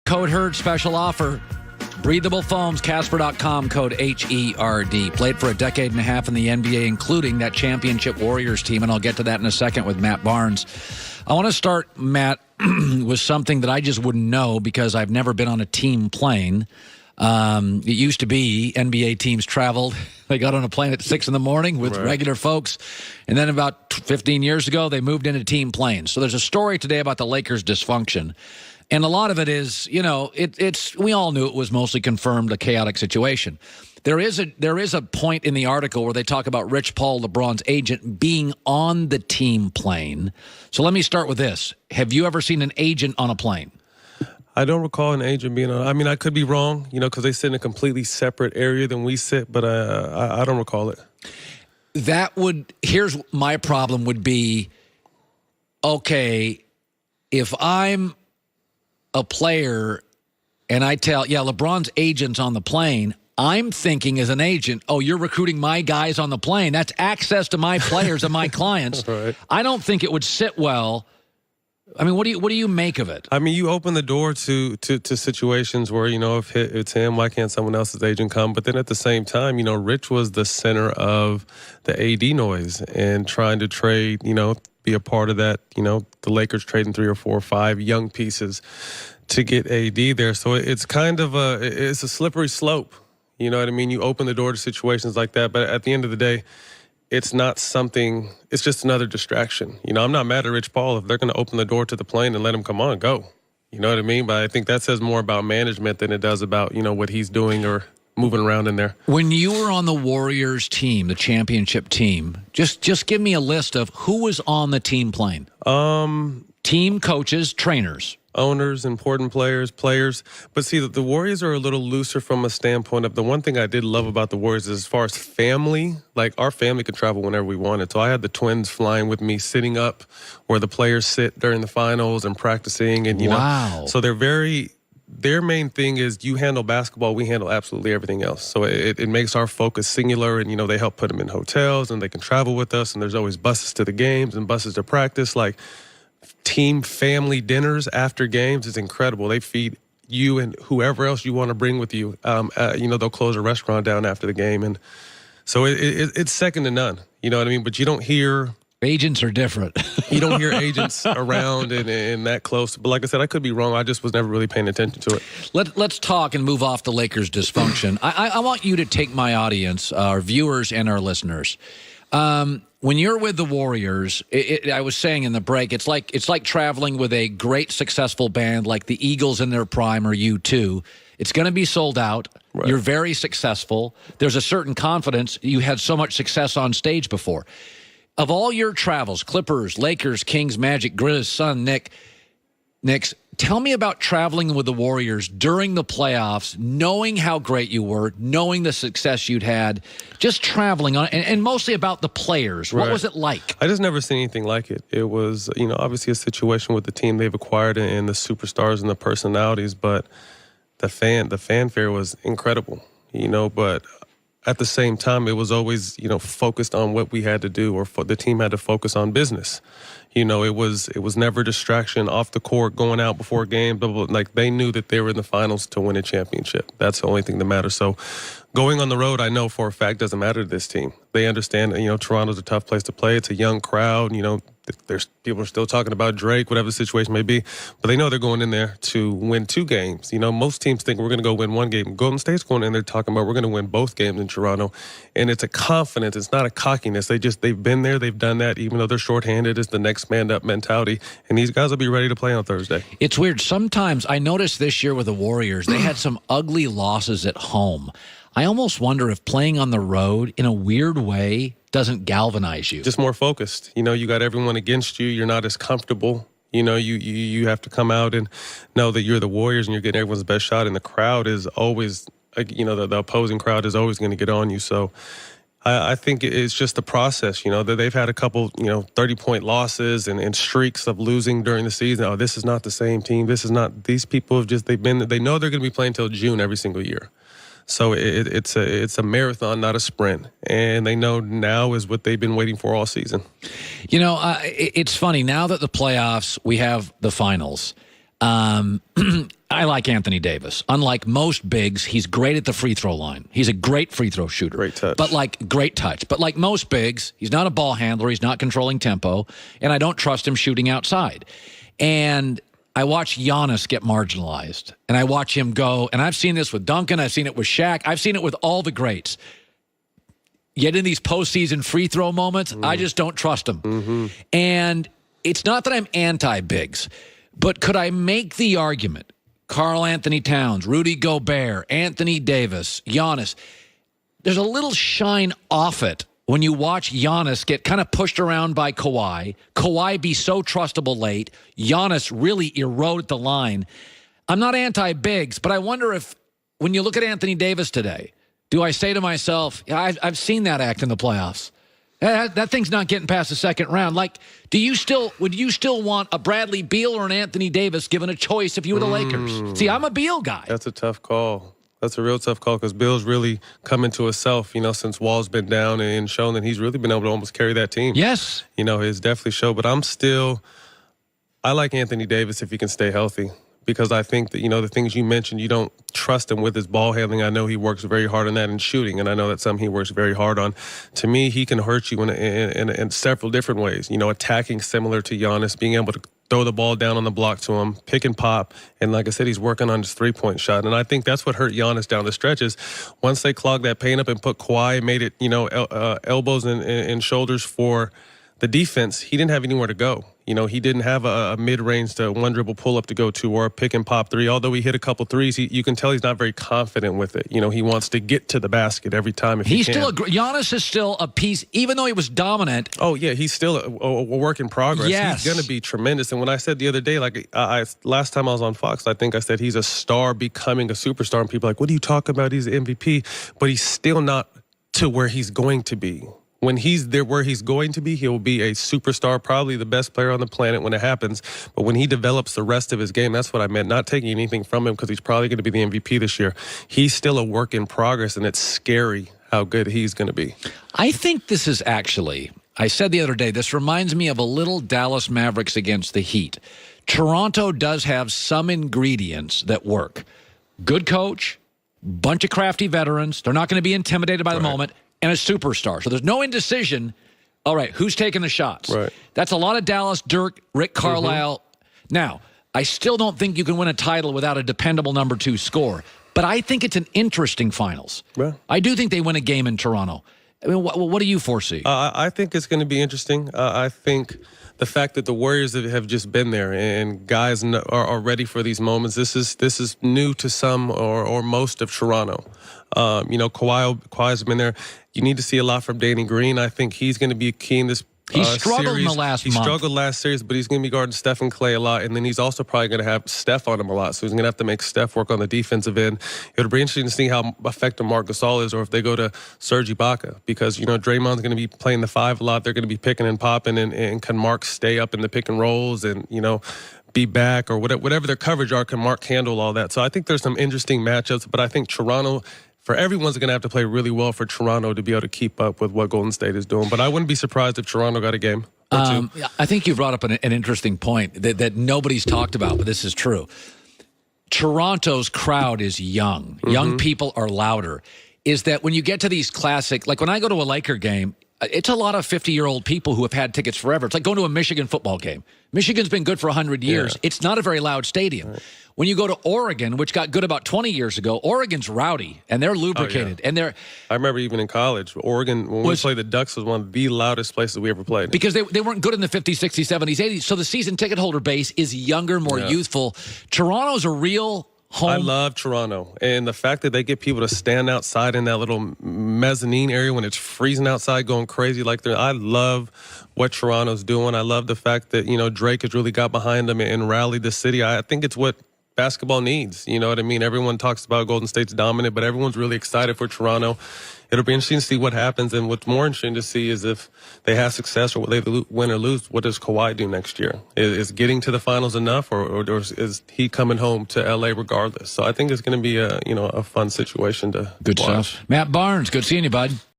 Code HERD, special offer. Breathable foams, Casper.com, code HERD. Played for a decade and a half in the NBA, including that championship Warriors team, and I'll get to that in a second with Matt Barnes. I want to start, Matt, with something that I just wouldn't know because I've never been on a team plane. It used to be NBA teams traveled. They got on a plane at 6 in the morning with regular folks. And then about 15 years ago, they moved into team planes. So there's a story today about the Lakers' dysfunction. And a lot of it is, you know, it's we all knew it was mostly confirmed a chaotic situation. There is a point in the article where they talk about Rich Paul, LeBron's agent, being on the team plane. So let me start with this. Have you ever seen an agent on a plane? I don't recall an agent being on. I mean, I could be wrong, you know, because they sit in a completely separate area than we sit, but I don't recall it. Here's my problem would be, okay, if I'm a player and I tell, LeBron's agent's on the plane, I'm thinking as an agent, oh, you're recruiting my guys on the plane. That's access to my players and my clients. Right. I don't think it would sit well. I mean, what do you make of it? I mean, you open the door to situations where, you know, if it's him, why can't someone else's agent come? But then at the same time, you know, Rich was the center of the AD noise and trying to trade, you know, be a part of that, you know, the Lakers trading 3 or 4 or 5 young pieces to get AD there. So it's kind of it's a slippery slope. You know what I mean? You open the door to situations like that, but at the end of the day, it's not something, it's just another distraction. You know, I'm not mad at Rich Paul if they're going to open the door to the plane and let him come on, go. You know what I mean? But I think that says more about management than it does about, you know, what he's doing or moving around in there. When you were on the Warriors team, the championship team, just give me a list of who was on the team plane. Team coaches, trainers. Owners, important players. But see, the Warriors are a little looser from a standpoint of the one thing I did love about the Warriors is as far as family, like our family could travel whenever we wanted. So I had the twins flying with me, sitting up where the players sit during the finals and practicing. And, you know, so their main thing is you handle basketball, we handle absolutely everything else. So it makes our focus singular, and, you know, they help put them in hotels and they can travel with us, and there's always buses to the games and buses to practice. Like, team family dinners after games is incredible. They feed you and whoever else you want to bring with you. You know, they'll close a restaurant down after the game. And so it's second to none. You know what I mean? But you don't hear... Agents are different. You don't hear agents around and that close. But like I said, I could be wrong. I just was never really paying attention to it. Let's talk and move off the Lakers' dysfunction. I want you to take my audience, our viewers and our listeners. When you're with the Warriors, I was saying in the break, it's like traveling with a great successful band like the Eagles in their prime or U2. It's going to be sold out. Right. You're very successful. There's a certain confidence. You had so much success on stage before. Of all your travels, Clippers, Lakers, Kings, Magic, Grizz, Sun, Knicks, tell me about traveling with the Warriors during the playoffs, knowing how great you were, knowing the success you'd had, just traveling on, and mostly about the players. What was it like? I just never seen anything like it. It was, you know, obviously a situation with the team they've acquired and the superstars and the personalities, but the fanfare was incredible, you know, but at the same time, it was always, you know, focused on what we had to do, or the team had to focus on business. You know, it was never distraction off the court, going out before a game. Blah, blah, blah. Like, they knew that they were in the finals to win a championship. That's the only thing that matters. So going on the road, I know for a fact, doesn't matter to this team. They understand, you know, Toronto's a tough place to play. It's a young crowd. You know, there's people are still talking about Drake, whatever the situation may be. But they know they're going in there to win 2 games. You know, most teams think we're going to go win 1 game. Golden State's going in there talking about we're going to win both games in Toronto. And it's a confidence. It's not a cockiness. They've been there. They've done that. Even though they're shorthanded, it's the next man up mentality. And these guys will be ready to play on Thursday. It's weird. Sometimes I noticed this year with the Warriors, they had some ugly losses at home. I almost wonder if playing on the road in a weird way doesn't galvanize you. Just more focused. You know, you got everyone against you. You're not as comfortable. You know, you have to come out and know that you're the Warriors and you're getting everyone's best shot. And the crowd is always, you know, the opposing crowd is always going to get on you. So I think it's just the process, you know, that they've had a couple, you know, 30-point losses and streaks of losing during the season. Oh, this is not the same team. This is not, these people have just, they know they're going to be playing till June every single year. So it's a marathon, not a sprint. And they know now is what they've been waiting for all season. You know, it's funny. Now that the playoffs, we have the finals. I like Anthony Davis. Unlike most bigs, he's great at the free throw line. He's a great free throw shooter. Great touch. Great touch. But like most bigs, he's not a ball handler. He's not controlling tempo. And I don't trust him shooting outside. And I watch Giannis get marginalized. And I watch him go. And I've seen this with Duncan. I've seen it with Shaq. I've seen it with all the greats. Yet in these postseason free throw moments, I just don't trust him. And it's not that I'm anti-bigs. But could I make the argument, Karl Anthony Towns, Rudy Gobert, Anthony Davis, Giannis, there's a little shine off it when you watch Giannis get kind of pushed around by Kawhi, Kawhi be so trustable late, Giannis really erode the line. I'm not anti-bigs, but I wonder if when you look at Anthony Davis today, do I say to myself, yeah, I've seen that act in the playoffs. That thing's not getting past the second round. Like, would you still want a Bradley Beal or an Anthony Davis given a choice if you were the Lakers? See, I'm a Beal guy. That's a tough call. That's a real tough call because Beal's really come into himself, since Wall's been down and shown that he's really been able to almost carry that team. Yes. It's definitely shown. But I like Anthony Davis if he can stay healthy. Because I think that, the things you mentioned, you don't trust him with his ball handling. I know he works very hard on that in shooting, and I know that's something he works very hard on. To me, he can hurt you in several different ways. Attacking similar to Giannis, being able to throw the ball down on the block to him, pick and pop. And like I said, he's working on his three-point shot. And I think that's what hurt Giannis down the stretches. Once they clogged that paint up and put Kawhi, made it, elbows and shoulders for the defense, he didn't have anywhere to go. He didn't have a mid-range to one-dribble pull-up to go to or a pick-and-pop three. Although he hit a couple threes, you can tell he's not very confident with it. He wants to get to the basket every time if he can. Giannis is still a piece, even though he was dominant. Oh, yeah, he's still a work in progress. Yes. He's going to be tremendous. And when I said the other day, last time I was on Fox, I think I said he's a star becoming a superstar. And people are like, what are you talking about? He's an MVP. But he's still not to where he's going to be. When he's there where he's going to be, he'll be a superstar, probably the best player on the planet when it happens. But when he develops the rest of his game, that's what I meant. Not taking anything from him because he's probably going to be the MVP this year. He's still a work in progress, and it's scary how good he's going to be. I think this is actually, I said the other day, this reminds me of a little Dallas Mavericks against the Heat. Toronto does have some ingredients that work. Good coach, bunch of crafty veterans. They're not going to be intimidated by the moment. And a superstar. So there's no indecision. All right, who's taking the shots? Right. That's a lot of Dallas, Dirk, Rick Carlisle. Now, I still don't think you can win a title without a dependable number 2 scorer. But I think it's an interesting finals. Yeah. I do think they win a game in Toronto. I mean, what do you foresee? I think it's going to be interesting. I think the fact that the Warriors have just been there and guys are ready for these moments. This is new to some or most of Toronto. Kawhi's been there. You need to see a lot from Danny Green. I think he's going to be key in this He struggled series. in the last He month. struggled last series, but he's going to be guarding Steph and Clay a lot, and then he's also probably going to have Steph on him a lot, so he's going to have to make Steph work on the defensive end. It'll be interesting to see how effective Marc Gasol is or if they go to Serge Ibaka because, Draymond's going to be playing the 5 a lot. They're going to be picking and popping, and can Marc stay up in the pick and rolls and, be back or whatever their coverage are, can Marc handle all that? So I think there's some interesting matchups, but I think Toronto – for everyone's going to have to play really well for Toronto to be able to keep up with what Golden State is doing. But I wouldn't be surprised if Toronto got a game or 2. I think you brought up an interesting point that nobody's talked about, but this is true. Toronto's crowd is young. Mm-hmm. Young people are louder. Is that when you get to these classic, like when I go to a Laker game, it's a lot of 50-year-old people who have had tickets forever. It's like going to a Michigan football game. Michigan's been good for 100 years. Yeah. It's not a very loud stadium. Right. When you go to Oregon, which got good about 20 years ago, Oregon's rowdy, and they're lubricated. Oh, yeah. I remember even in college, Oregon, when we played the Ducks, was one of the loudest places we ever played. Because they weren't good in the 50s, 60s, 70s, 80s. So the season ticket holder base is younger, more youthful. Toronto's a real home. I love Toronto. And the fact that they get people to stand outside in that little mezzanine area when it's freezing outside going crazy like that. I love what Toronto's doing. I love the fact that, Drake has really got behind them and rallied the city. I think it's what basketball needs. You know what I mean? Everyone talks about Golden State's dominant, but everyone's really excited for Toronto. It'll be interesting to see what happens. And what's more interesting to see is if they have success or they win or lose, what does Kawhi do next year? Is getting to the finals enough or is he coming home to L.A. regardless? So I think it's going to be a fun situation to Good watch. stuff. Matt Barnes, good seeing you, bud.